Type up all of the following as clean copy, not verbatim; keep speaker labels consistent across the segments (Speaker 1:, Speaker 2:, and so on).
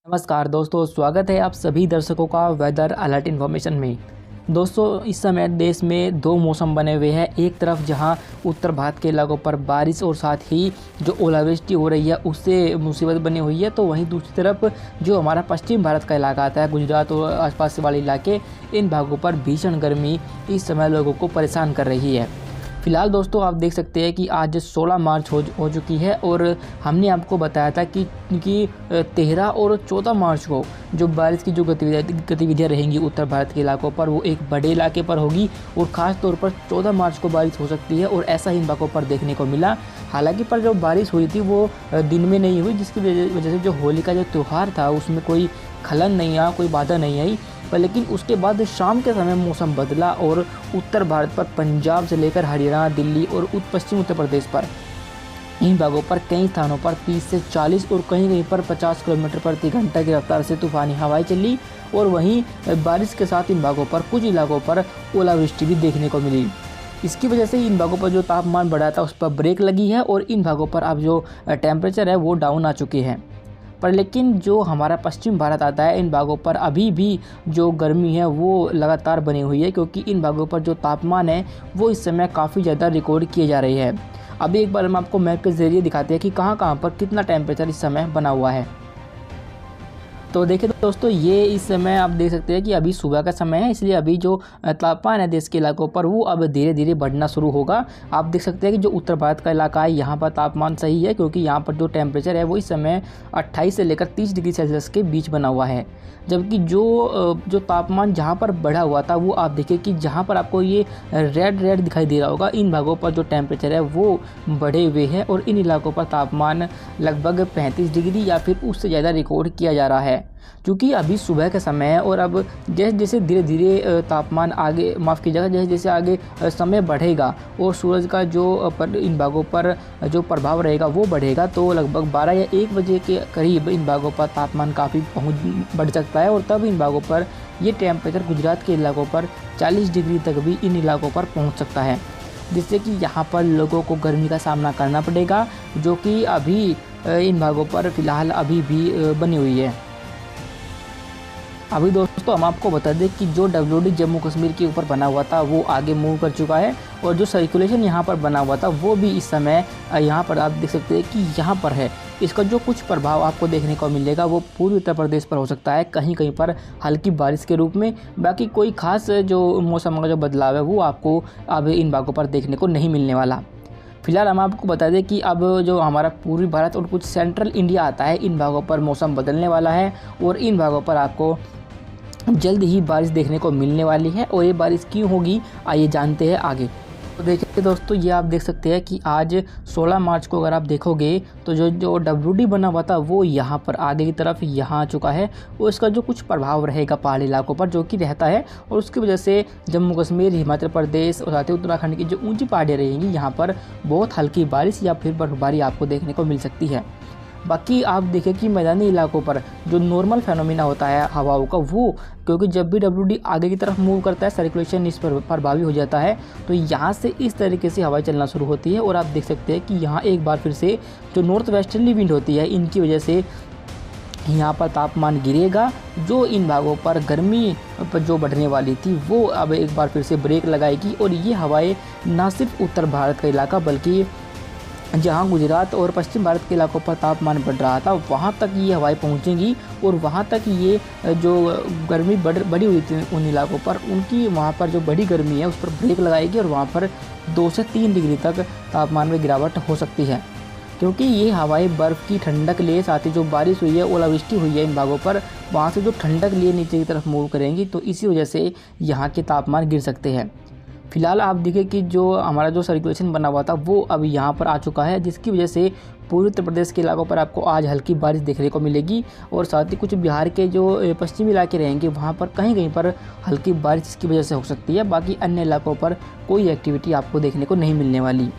Speaker 1: नमस्कार दोस्तों, स्वागत है आप सभी दर्शकों का वेदर अलर्ट इन्फॉर्मेशन में। दोस्तों, इस समय देश में दो मौसम बने हुए हैं। एक तरफ जहां उत्तर भारत के इलाकों पर बारिश और साथ ही जो ओलावृष्टि हो रही है उससे मुसीबत बनी हुई है, तो वहीं दूसरी तरफ जो हमारा पश्चिम भारत का इलाका आता है, गुजरात और आसपास वाले इलाके, इन भागों पर भीषण गर्मी इस समय लोगों को परेशान कर रही है। फिलहाल दोस्तों, आप देख सकते हैं कि आज 16 मार्च हो चुकी है और हमने आपको बताया था कि 13 और 14 मार्च को जो बारिश की जो गतिविधियाँ रहेंगी उत्तर भारत के इलाकों पर, वो एक बड़े इलाके पर होगी और ख़ास तौर पर 14 मार्च को बारिश हो सकती है और ऐसा ही इन भागों पर देखने को मिला। हालांकि पर जो बारिश हुई थी वो दिन में नहीं हुई, जिसकी वजह से जो होली का जो त्यौहार था उसमें कोई खलन नहीं आया, कोई बाधा नहीं आई। पर लेकिन उसके बाद शाम के समय मौसम बदला और उत्तर भारत पर पंजाब से लेकर हरियाणा, दिल्ली और पश्चिम उत्तर प्रदेश पर इन भागों पर कई स्थानों पर 30 से 40 और कहीं पर 50 किलोमीटर प्रति घंटा की रफ्तार से तूफानी हवाएं चली और वहीं बारिश के साथ इन भागों पर कुछ इलाकों पर ओलावृष्टि भी देखने को मिली। इसकी वजह से इन भागों पर जो तापमान बढ़ा था उस पर ब्रेक लगी है और इन भागों पर अब जो टेम्परेचर है वो डाउन आ चुके हैं। पर लेकिन जो हमारा पश्चिम भारत आता है, इन भागों पर अभी भी जो गर्मी है वो लगातार बनी हुई है, क्योंकि इन भागों पर जो तापमान है वो इस समय काफ़ी ज़्यादा रिकॉर्ड किए जा रही है। अभी एक बार हम आपको मैप के ज़रिए दिखाते हैं कि कहाँ कहाँ पर कितना टेम्परेचर इस समय बना हुआ है। तो देखिए दोस्तों, ये इस समय आप देख सकते हैं कि अभी सुबह का समय है, इसलिए अभी जो तापमान है देश के इलाकों पर वो अब धीरे धीरे बढ़ना शुरू होगा। आप देख सकते हैं कि जो उत्तर भारत का इलाका है यहाँ पर तापमान सही है, क्योंकि यहाँ पर जो टेम्परेचर है वो इस समय 28 से लेकर 30 डिग्री सेल्सियस के बीच बना हुआ है। जबकि जो तापमान जहाँ पर बढ़ा हुआ था वो आप देखिए कि जहाँ पर आपको ये रेड दिखाई दे रहा होगा, इन भागों पर जो टेम्परेचर है वो बढ़े हुए हैं और इन इलाकों पर तापमान लगभग 35 डिग्री या फिर उससे ज़्यादा रिकॉर्ड किया जा रहा है। क्योंकि अभी सुबह का समय है और अब जैसे जैसे धीरे धीरे तापमान आगे माफ़ कीजिएगा जैसे जैसे आगे समय बढ़ेगा और सूरज का जो इन भागों पर जो प्रभाव रहेगा वो बढ़ेगा, तो लगभग 12 या 1 बजे के करीब इन भागों पर तापमान काफ़ी बढ़ सकता है और तब इन भागों पर ये टेम्परेचर गुजरात के इलाकों पर 40 डिग्री तक भी इन इलाकों पर पहुँच सकता है, जिससे कि यहाँ पर लोगों को गर्मी का सामना करना पड़ेगा, जो कि अभी इन भागों पर फ़िलहाल अभी भी बनी हुई है। अभी दोस्तों, हम आपको बता दें कि जो WD जम्मू कश्मीर के ऊपर बना हुआ था वो आगे मूव कर चुका है और जो सर्कुलेशन यहाँ पर बना हुआ था वो भी इस समय यहाँ पर आप देख सकते हैं कि यहाँ पर है। इसका जो कुछ प्रभाव आपको देखने को मिलेगा वो पूर्वी उत्तर प्रदेश पर हो सकता है, कहीं कहीं पर हल्की बारिश के रूप में। बाकी कोई खास जो मौसम का जो बदलाव है वो आपको अब इन भागों पर देखने को नहीं मिलने वाला। फिलहाल हम आपको बता दें कि अब जो हमारा पूर्वी भारत और कुछ सेंट्रल इंडिया आता है, इन भागों पर मौसम बदलने वाला है और इन भागों पर आपको जल्द ही बारिश देखने को मिलने वाली है। और ये बारिश क्यों होगी आइए जानते हैं आगे। तो देखिए दोस्तों, ये आप देख सकते हैं कि आज 16 मार्च को अगर आप देखोगे तो जो WD बना हुआ था वो यहाँ पर आगे की तरफ यहाँ आ चुका है और इसका जो कुछ प्रभाव रहेगा पहाड़ी इलाकों पर जो कि रहता है, और उसकी वजह से जम्मू कश्मीर, हिमाचल प्रदेश और साथ ही उत्तराखंड की जो ऊंची पहाड़ियाँ रहेंगी यहाँ पर बहुत हल्की बारिश या फिर बर्फबारी आपको देखने को मिल सकती है। बाकी आप देखें कि मैदानी इलाकों पर जो नॉर्मल फेनोमिना होता है हवाओं का, वो क्योंकि जब भी WD आगे की तरफ मूव करता है सर्कुलेशन इस पर प्रभावी हो जाता है, तो यहाँ से इस तरीके से हवाएं चलना शुरू होती है और आप देख सकते हैं कि यहाँ एक बार फिर से जो नॉर्थ वेस्टर्ली विंड होती है इनकी वजह से यहाँ पर तापमान गिरेगा। जो इन भागों पर गर्मी पर जो बढ़ने वाली थी वो अब एक बार फिर से ब्रेक लगाएगी और ये हवाएँ ना सिर्फ उत्तर भारत का इलाका बल्कि जहां गुजरात और पश्चिम भारत के इलाकों पर तापमान बढ़ रहा था वहां तक ये हवाएं पहुंचेंगी और वहां तक ये जो गर्मी बढ़ी हुई थी उन इलाकों पर, उनकी वहां पर जो बड़ी गर्मी है उस पर ब्रेक लगाएगी और वहां पर 2 से 3 डिग्री तक तापमान में गिरावट हो सकती है, क्योंकि ये हवाएं बर्फ़ की ठंडक लिए, साथ ही जो बारिश हुई है, ओलावृष्टि हुई है इन भागों पर, वहाँ से जो ठंडक लिए नीचे की तरफ मूव करेंगी, तो इसी वजह से यहाँ के तापमान गिर सकते हैं। फिलहाल आप देखिए कि जो हमारा जो सर्कुलेशन बना हुआ था वो अब यहाँ पर आ चुका है, जिसकी वजह से पूर्वी उत्तर प्रदेश के इलाकों पर आपको आज हल्की बारिश देखने को मिलेगी और साथ ही कुछ बिहार के जो पश्चिमी इलाके रहेंगे वहाँ पर कहीं कहीं पर हल्की बारिश इसकी वजह से हो सकती है। बाकी अन्य इलाकों पर कोई एक्टिविटी आपको देखने को नहीं मिलने वाली।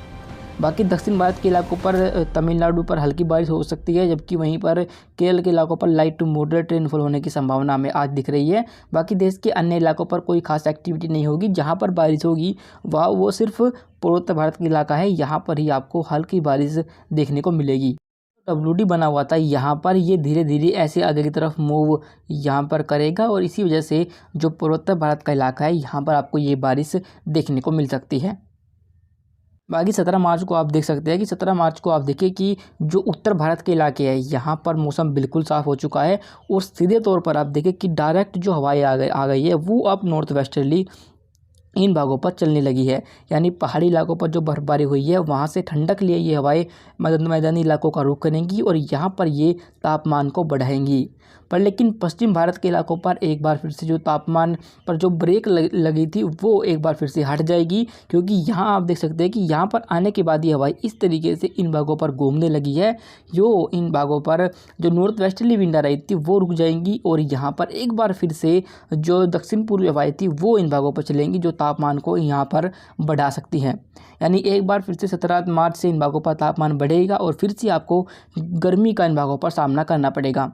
Speaker 1: बाकी दक्षिण भारत के इलाकों पर तमिलनाडु पर हल्की बारिश हो सकती है, जबकि वहीं पर केरल के इलाकों पर लाइट टू मॉडरेट रेनफॉल होने की संभावना हमें आज दिख रही है। बाकी देश के अन्य इलाकों पर कोई खास एक्टिविटी नहीं होगी। जहां पर बारिश होगी वो सिर्फ पूर्वोत्तर भारत का इलाका है, यहाँ पर ही आपको हल्की बारिश देखने को मिलेगी। WD बना हुआ था यहाँ पर ये धीरे धीरे ऐसे आगे की तरफ मूव यहाँ पर करेगा और इसी वजह से जो पूर्वोत्तर भारत का इलाका है यहाँ पर आपको ये बारिश देखने को मिल सकती है। बाकी 17 मार्च को आप देख सकते हैं कि 17 मार्च को आप देखिए कि जो उत्तर भारत के इलाके हैं यहाँ पर मौसम बिल्कुल साफ़ हो चुका है और सीधे तौर पर आप देखिए कि डायरेक्ट जो हवाएं आ गई है वो अब नॉर्थ वेस्टर्ली इन भागों पर चलने लगी है। यानी पहाड़ी इलाकों पर जो बर्फबारी हुई है वहाँ से ठंडक लिए ये हवाएं मैदानी इलाकों का रुख करेंगी और यहाँ पर ये तापमान को बढ़ाएंगी। पर लेकिन पश्चिम भारत के इलाकों पर एक बार फिर से जो तापमान पर जो ब्रेक लगी थी वो एक बार फिर से हट जाएगी, क्योंकि यहाँ आप देख सकते हैं कि यहाँ पर आने के बाद ये हवाएं इस तरीके से इन भागों पर घूमने लगी है। जो इन भागों पर जो नॉर्थ वेस्टर्ली विंड आ रही थी वो रुक जाएंगी और यहाँ पर एक बार फिर से जो दक्षिण पूर्वी हवाएं थी वो इन भागों पर चलेंगी, जो तापमान को यहाँ पर बढ़ा सकती हैं। यानी एक बार फिर से 17 मार्च से इन भागों पर तापमान बढ़ेगा और फिर से आपको गर्मी का इन भागों पर सामना करना पड़ेगा।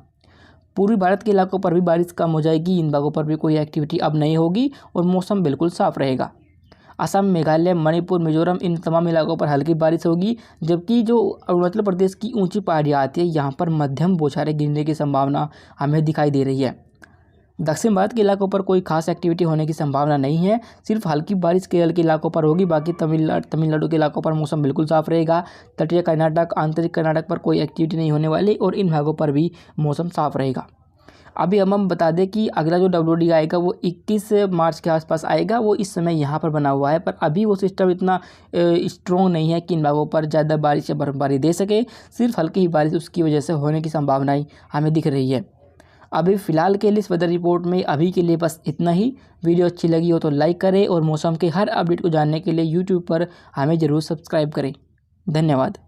Speaker 1: पूर्वी भारत के इलाकों पर भी बारिश कम हो जाएगी, इन भागों पर भी कोई एक्टिविटी अब नहीं होगी और मौसम बिल्कुल साफ रहेगा। असम, मेघालय, मणिपुर, मिजोरम इन तमाम इलाकों पर हल्की बारिश होगी, जबकि जो अरुणाचल प्रदेश की ऊंची पहाड़ियाँ आती है यहाँ पर मध्यम बौछारें गिरने की संभावना हमें दिखाई दे रही है। दक्षिण भारत के इलाकों पर कोई खास एक्टिविटी होने की संभावना नहीं है, सिर्फ हल्की बारिश केरल के इलाकों पर होगी। बाकी तमिलनाडु के इलाकों पर मौसम बिल्कुल साफ रहेगा। तटीय कर्नाटक, आंतरिक कर्नाटक पर कोई एक्टिविटी नहीं होने वाली और इन भागों पर भी मौसम साफ रहेगा। अभी हम बता दें कि अगला जो WD आएगा वो 21 मार्च के आसपास आएगा। वो इस समय यहाँ पर बना हुआ है, पर अभी वो सिस्टम इतना स्ट्रॉन्ग नहीं है कि इन भागों पर ज़्यादा बारिश या बर्फबारी दे सके। सिर्फ हल्की ही बारिश उसकी वजह से होने की संभावनाएं हमें दिख रही है। अभी फ़िलहाल के लिए इस वेदर रिपोर्ट में अभी के लिए बस इतना ही। वीडियो अच्छी लगी हो तो लाइक करें और मौसम के हर अपडेट को जानने के लिए यूट्यूब पर हमें ज़रूर सब्सक्राइब करें। धन्यवाद।